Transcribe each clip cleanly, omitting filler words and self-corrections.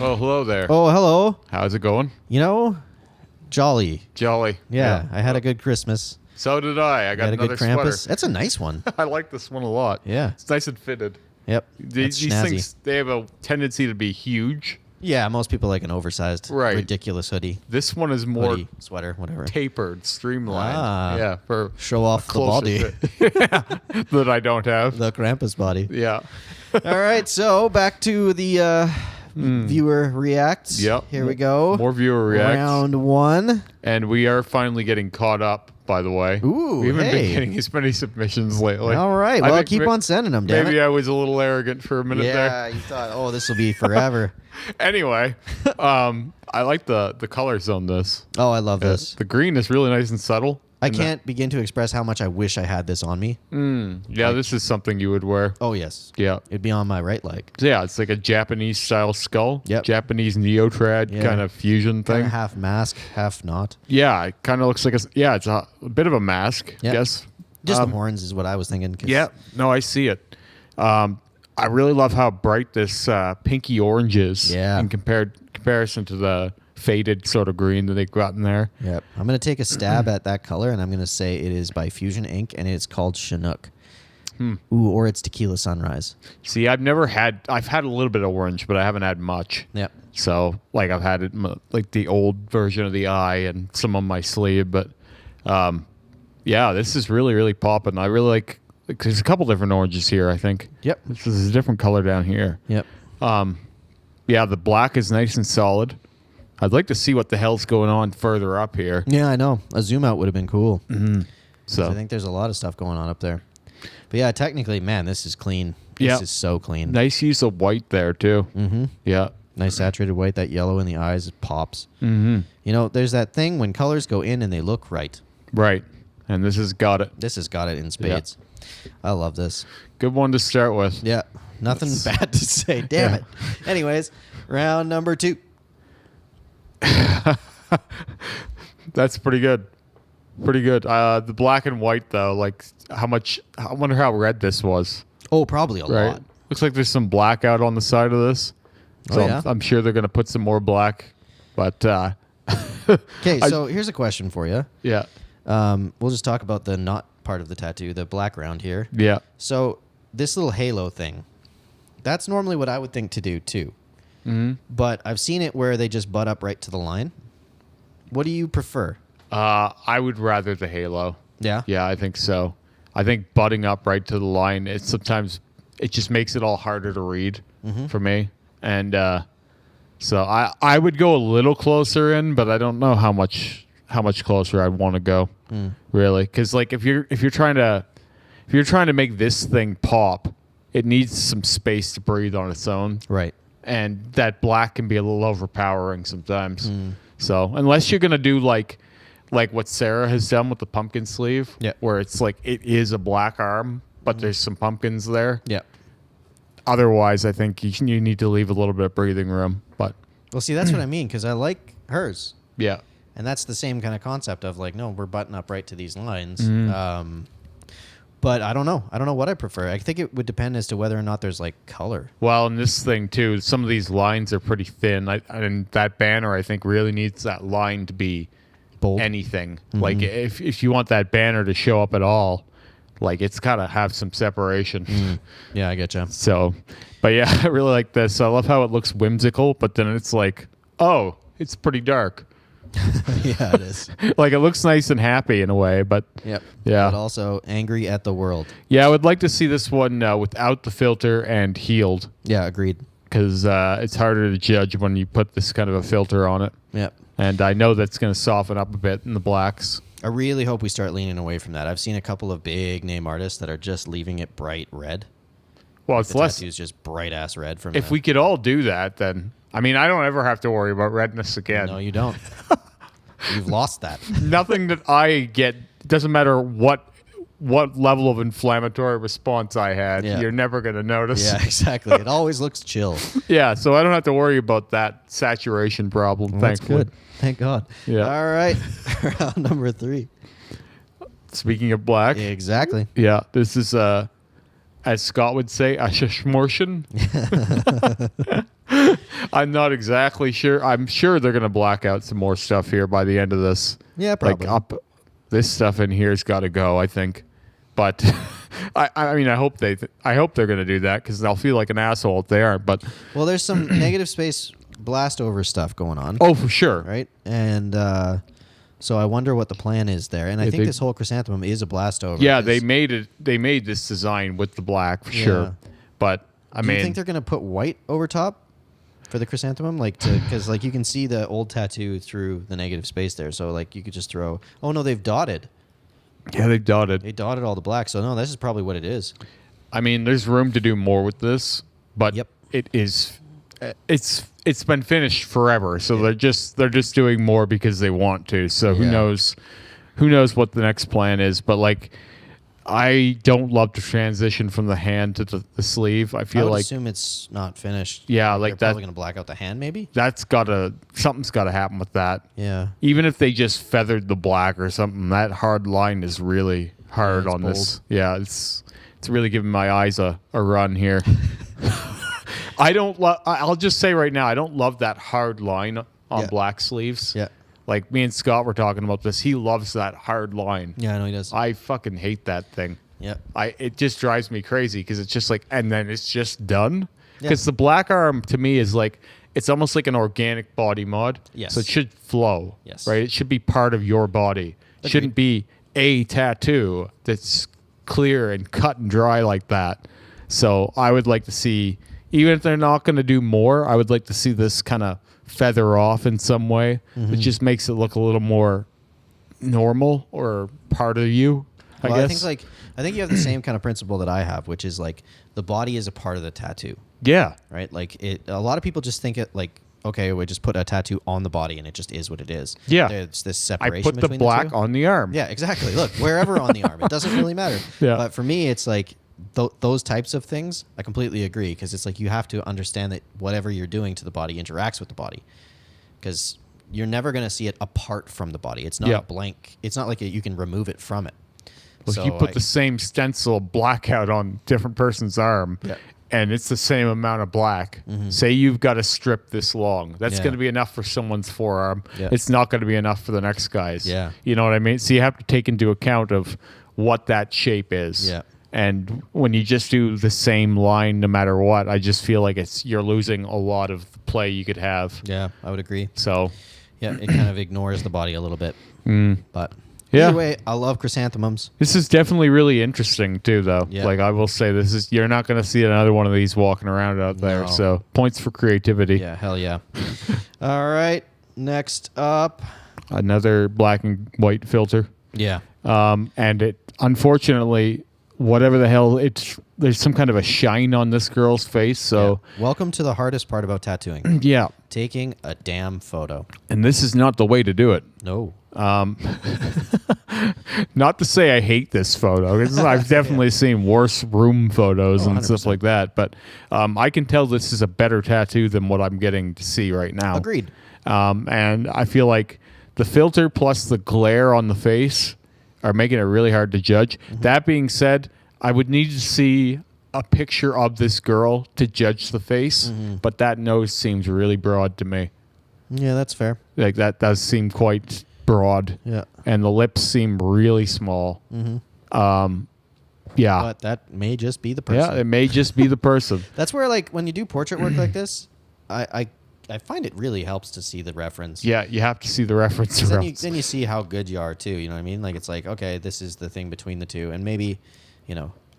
Oh, hello there. Oh, hello. How's it going? You know, jolly. Jolly. Yeah, I had a good Christmas. So did I. I got had a another good Krampus. sweater. That's a nice one. I like this one a lot. Yeah. It's nice and fitted. Yep. These snazzy. things, they have a tendency to be huge. Yeah, most people like an oversized, Right. ridiculous hoodie. This one is more Hoodie, sweater, whatever. tapered, streamlined. Ah. Yeah, for Show off the closer body. fit. That I don't have. The Krampus body. Yeah. All right, so back to the viewer reacts. Yep. Here we go. More viewer reacts. Round one. And we are finally getting caught up, by the way. Ooh, we haven't hey. been getting as many submissions lately. All right, I well, think keep on sending them, damn Maybe it. I was a little arrogant for a minute there. Yeah, you thought, oh, this will be forever. Anyway, I like the colors on this. Oh, I love this. The green is really nice and subtle. I can't begin to express how much I wish I had this on me. Yeah, this is something you would wear. Oh, yes. Yeah. It'd be on my right leg. Yeah, it's like a Japanese style skull. Yep. Japanese neo-trad Yeah. kind of fusion thing. Kinda half mask, half not. Yeah, it kind of looks like it's a bit of a mask, I Yep. guess. Just the horns is what I was thinking. 'Cause Yeah, no, I see it. I really love how bright this pinky orange is. Yeah. In comparison to the faded sort of green that they've got in there. Yep. I'm going to take a stab at that color, and I'm going to say it is by Fusion Ink, and it's called Chinook. Ooh, or it's Tequila Sunrise. See, I've had a little bit of orange, but I haven't had much. Yep. So, like, I've had it like the old version of the eye and some on my sleeve, but yeah, this is really, really popping. I really like. There's a couple different oranges here, I think. Yep. This is a different color down here. Yep. Yeah, the black is nice and solid. I'd like to see what the hell's going on further up here. Yeah, I know. A zoom out would have been cool. So I think there's a lot of stuff going on up there. But yeah, technically, man, this is clean. This Yeah. is so clean. nice use of white there too. Mm-hmm. Yeah. Nice saturated white. That yellow in the eyes, it pops. Mm-hmm. You know, there's that thing when colors go in and they look right. Right. And this has got it. This has got it in spades. I love this. Good one to start with. Yeah. Nothing bad to say. Damn it. Anyways, round number 2. That's pretty good. Pretty good. The black and white though, like I wonder how red this was. Oh, probably a Right. lot. Looks like there's some blackout on the side of this. So yeah? I'm sure they're gonna put some more black. But Okay, so here's a question for you. yeah. We'll just talk about the not part of the tattoo, the background here. Yeah. So this little halo thing, that's normally what I would think to do too. Mm-hmm. But I've seen it where they just butt up right to the line. What do you prefer? I would rather the halo. Yeah? Yeah, I think so. I think butting up right to the line, it just makes it all harder to read for me. And so I would go a little closer in, but I don't know how much closer I'd want to go. Really, because like if you're trying to make this thing pop, it needs some space to breathe on its own. Right. And that black can be a little overpowering sometimes. So unless you're gonna do like what Sarah has done with the pumpkin sleeve, where it's like it is a black arm, but there's some pumpkins there. Yeah. Otherwise, I think you need to leave a little bit of breathing room. But Well, see, that's what I mean, because I like hers. yeah, And that's the same kind of concept of like, no, we're butting up right to these lines. But I don't know. I don't know what I prefer. I think it would depend as to whether or not there's like color. well, in this thing too, some of these lines are pretty thin. And that banner, I think, really needs that line to be Bold. anything. Like if you want that banner to show up at all, like it's gotta have some separation. Yeah, I get you. So, but yeah, I really like this. I love how it looks whimsical, but then it's like, oh, it's pretty dark. Yeah, it is. Like it looks nice and happy in a way, but Yep. yeah. But also angry at the world. Yeah, I would like to see this one without the filter and healed, Yeah, agreed. because it's harder to judge when you put this kind of a filter on it. Yep. And I know that's going to soften up a bit in the blacks. I really hope we start leaning away from that. I've seen a couple of big name artists that are just leaving it bright red. Well, it's The less. tattoo's just bright ass red from If we could all do that, then I mean, I don't ever have to worry about redness again. No, you don't. You've lost that. Nothing that I get, doesn't matter what level of inflammatory response I had, Yeah. you're never going to notice. Yeah, exactly. It always looks chill. Yeah, so I don't have to worry about that saturation problem, Well, that's thankfully. good. Thank God. Yeah. All right. Round number 3. Speaking of black, Exactly. yeah, this is, as Scott would say, a shishmortion. I'm not exactly sure. I'm sure they're gonna black out some more stuff here by the end of this. Yeah, probably. This stuff in here's got to go, I think. But I mean, I hope they're gonna do that because I'll feel like an asshole if they aren't. But Well, there's some negative space blast over stuff going on. oh, for sure. Right? And so I wonder what the plan is there. And I think this whole chrysanthemum is a blast over. Yeah, they made it. They made this design with the black for sure. But I Do mean, you think they're going to put white over top for the chrysanthemum? Like, because like you can see the old tattoo through the negative space there. So like you could just throw. Oh no, they've dotted. yeah, they dotted. They dotted all the black. So no, this is probably what it is. I mean, there's room to do more with this, but Yep. it is. It's been finished forever, so they're just doing more because they want to. So who knows what the next plan is? But like, I don't love to transition from the hand to the sleeve. I feel like assume it's not finished. Yeah, They're like that. probably going to black out the hand, maybe. Something's gotta happen with that. Yeah. Even if they just feathered the black or something, that hard line is really hard it's on this. bold. Yeah, it's really giving my eyes a run here. I don't love. I'll just say right now, I don't love that hard line on black sleeves. Yeah. Like me and Scott were talking about this. He loves that hard line. Yeah, I know he does. I fucking hate that thing. Yeah. It just drives me crazy because it's just like, and then it's just done. Yeah. Because the black arm to me is like, it's almost like an organic body mod. Yes. So it should flow. Yes. Right. It should be part of your body. It shouldn't be a tattoo that's clear and cut and dry like that. So I would like to see, even if they're not going to do more, I would like to see this kind of feather off in some way. It just makes it look a little more normal or part of you, I guess. I think you have the same kind of principle that I have, which is like the body is a part of the tattoo, Yeah. right? Like a lot of people just think it like, okay, we just put a tattoo on the body and it just is what it is. Yeah. There's this I separation put the between black two. on the arm. Yeah, exactly. Look, wherever on the arm, it doesn't really matter. Yeah. But for me, it's like those types of things, I completely agree because it's like you have to understand that whatever you're doing to the body interacts with the body because you're never going to see it apart from the body. It's not a blank. It's not like you can remove it from it. Well, So if you put the same stencil blackout on different person's arm, and it's the same amount of black, say you've got a strip this long, that's going to be enough for someone's forearm. Yeah. It's not going to be enough for the next guy's. Yeah. You know what I mean? So you have to take into account of what that shape is. Yeah. And when you just do the same line no matter what, I just feel like you're losing a lot of the play you could have. Yeah, I would agree. So Yeah, it kind of ignores the body a little bit. But Yeah. either way, I love chrysanthemums. this is definitely really interesting too, though. Yeah. Like I will say, you're not going to see another one of these walking around out there. No. So points for creativity. Yeah, hell yeah. All right, next up. Another black and white filter. Yeah. And it, unfortunately, whatever the hell, there's some kind of a shine on this girl's face. So Welcome to the hardest part about tattooing. yeah. Taking a damn photo. And this is not the way to do it. No. Not to say I hate this photo. 'Cause I've definitely seen worse room photos and stuff 100%. like that. But I can tell this is a better tattoo than what I'm getting to see right now. Agreed. And I feel like the filter plus the glare on the face are making it really hard to judge. That being said, I would need to see a picture of this girl to judge the face, but that nose seems really broad to me. Yeah, that's fair. Like that does seem quite broad. Yeah. And the lips seem really small. Yeah. But that may just be the person. Yeah, it may just be the person. That's where, like, when you do portrait work like this, I find it really helps to see the reference. Yeah, you have to see the reference 'Cause around. then you see how good you are too. You know what I mean? Like it's like, okay, this is the thing between the two, and maybe,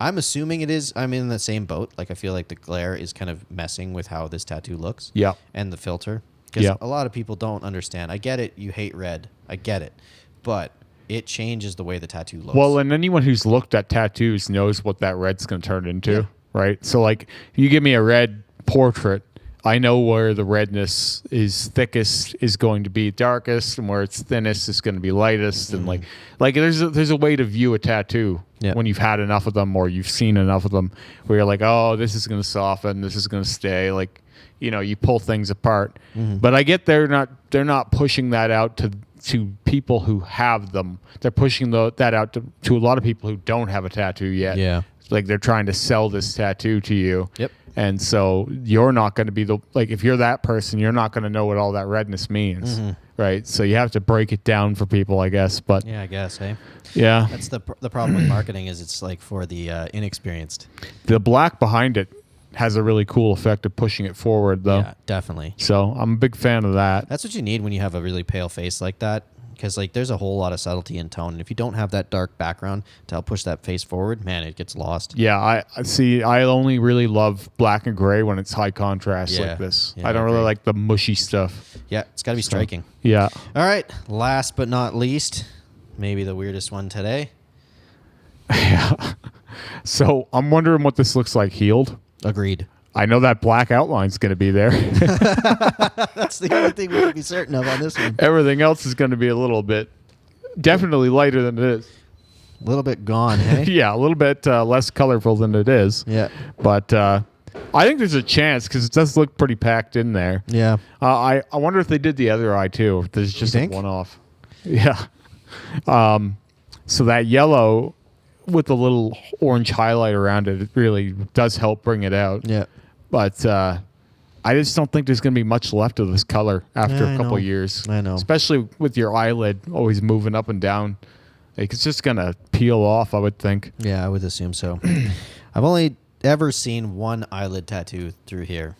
I'm assuming it is. I'm in the same boat. Like I feel like the glare is kind of messing with how this tattoo looks. Yeah. And the filter, because Yeah. a lot of people don't understand. I get it. You hate red. I get it, but it changes the way the tattoo looks. Well, and anyone who's looked at tattoos knows what that red's going to turn into, right? So, like, if you give me a red portrait, I know where the redness is thickest is going to be darkest, and where it's thinnest is going to be lightest, and like there's a way to view a tattoo when you've had enough of them or you've seen enough of them, where you're like, oh, this is going to soften, this is going to stay, like, you pull things apart. But I get they're not pushing that out to to people who have them. They're pushing that out to a lot of people who don't have a tattoo yet. Yeah. Like they're trying to sell this tattoo to you. Yep. And so you're not going to be if you're that person, you're not going to know what all that redness means. Right. So you have to break it down for people, I guess. But Yeah, I guess, hey. yeah, That's the problem with marketing is it's like for the inexperienced. the black behind it has a really cool effect of pushing it forward, though. Yeah, definitely. So I'm a big fan of that. That's what you need when you have a really pale face like that. Because like there's a whole lot of subtlety in tone, and if you don't have that dark background to help push that face forward, man, it gets lost. Yeah, I see. I only really love black and gray when it's high contrast Yeah. like this. Yeah, I don't I really agree. like the mushy stuff. Yeah, it's got to be striking. Yeah. All right, last but not least, maybe the weirdest one today. Yeah. So I'm wondering what this looks like healed. Agreed. I know that black outline's going to be there. That's the only thing we can be certain of on this one. Everything else is going to be a little bit, definitely lighter than it is. A little bit gone, hey? Yeah, a little bit less colorful than it is. Yeah. But I think there's a chance because it does look pretty packed in there. Yeah. I wonder if they did the other eye too. If there's just a think? one-off. Yeah. So that yellow with a little orange highlight around it, it really does help bring it out. Yeah. But I just don't think there's going to be much left of this color after Yeah, a couple I know. years. I know. Especially with your eyelid always moving up and down. Like, it's just going to peel off, I would think. Yeah, I would assume so. I've only ever seen one eyelid tattoo through here.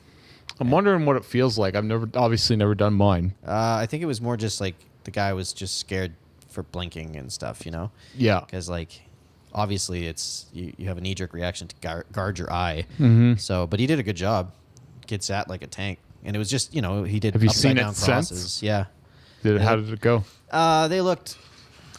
I'm wondering what it feels like. I've obviously never done mine. I think it was more just like the guy was just scared for blinking and stuff, you know? Yeah. Because like obviously it's you have a knee-jerk reaction to guard your eye. Mm-hmm. So, but he did a good job. Kid sat like a tank, and it was just he did Have you upside seen it down since? crosses. Yeah. How did it go? They looked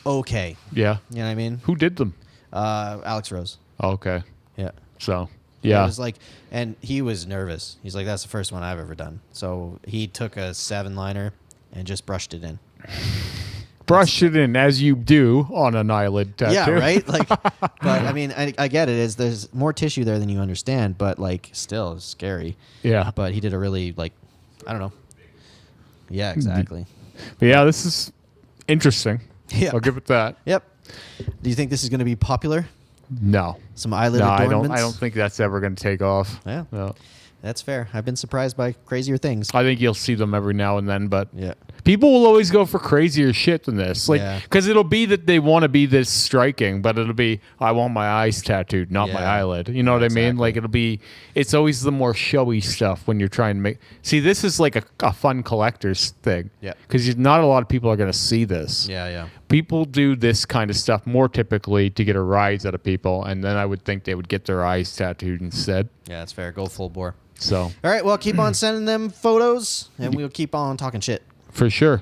okay. Yeah. You know what I mean? Who did them? Alex Rose. Oh, okay. Yeah. So, It yeah. was like, and he was nervous. He's like, that's the first one I've ever done. So he took a 7-liner and just brushed it in. Brushed it in as you do on an eyelid tattoo. Yeah, right? Like, but I mean, I get it. There's more tissue there than you understand, but like, still, it's scary. Yeah. But he did a really, like, I don't know. Yeah, exactly. But yeah, this is interesting. Yeah. I'll give it that. Yep. Do you think this is going to be popular? No. Some eyelid No, adornments? I don't think that's ever going to take off. Yeah. No. That's fair. I've been surprised by crazier things. I think you'll see them every now and then, but Yeah. people will always go for crazier shit than this. Like, Yeah. because it'll be that they want to be this striking, but it'll be, I want my eyes tattooed, not my Yeah. eyelid. You know what I mean? Exactly. Like, it's always the more showy stuff when you're trying to make. See, this is like a fun collector's thing. Yeah. Because not a lot of people are going to see this. Yeah, yeah. People do this kind of stuff more typically to get a rise out of people, and then I would think they would get their eyes tattooed instead. Yeah, that's fair. Go full bore. So, All right, well, keep on sending them photos, and we'll keep on talking shit. for sure.